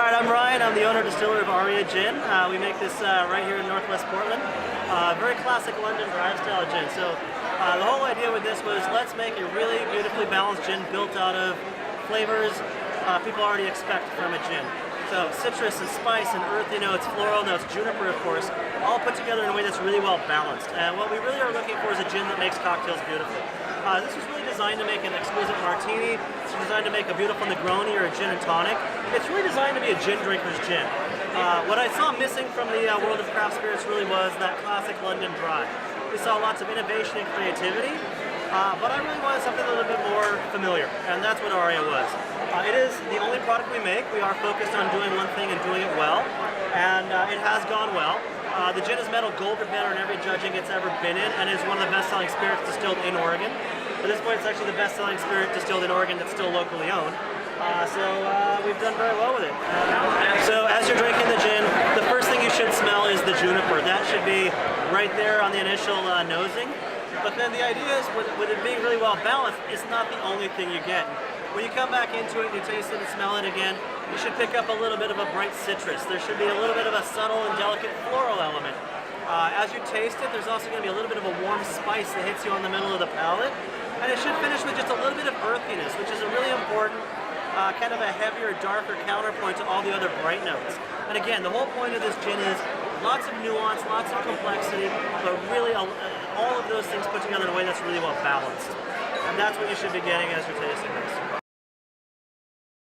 Alright, I'm Ryan. I'm the owner and distiller of Aria Gin. We make this right here in Northwest Portland. Very classic London dry style gin. So the whole idea with this was let's make a really beautifully balanced gin built out of flavors people already expect from a gin. So citrus and spice and earthy notes, floral notes, juniper of course, all put together in a way that's really well balanced. And what we really are looking for is a gin that makes cocktails beautifully. This was really designed to make an exquisite martini. It's designed to make a beautiful Negroni or a gin and tonic. It's really designed to be a gin drinker's gin. What I saw missing from the world of craft spirits really was that classic London dry. We saw lots of innovation and creativity, but I really wanted something a little bit more familiar, and that's what Aria was. It is the only product we make. We are focused on doing one thing and doing it well, and it has gone well. The gin is medal gold or better in every judging it's ever been in, and is one of the best-selling spirits distilled in Oregon. At this point, it's actually the best-selling spirit distilled in Oregon that's still locally owned. So we've done very well with it. So as you're drinking the gin, the first thing you should smell is the juniper. That should be right there on the initial nosing. But then the idea is, with it being really well balanced, it's not the only thing you get. When you come back into it and you taste it and smell it again, you should pick up a little bit of a bright citrus. There should be a little bit of a subtle and delicate floral element. As you taste it, there's also going to be a little bit of a warm spice that hits you on the middle of the palate. And it should finish with just a little bit of earthiness, which is a really important kind of a heavier, darker counterpoint to all the other bright notes. And again, the whole point of this gin is lots of nuance, lots of complexity, but really all of those things put together in a way that's really well balanced. And that's what you should be getting as you're tasting this.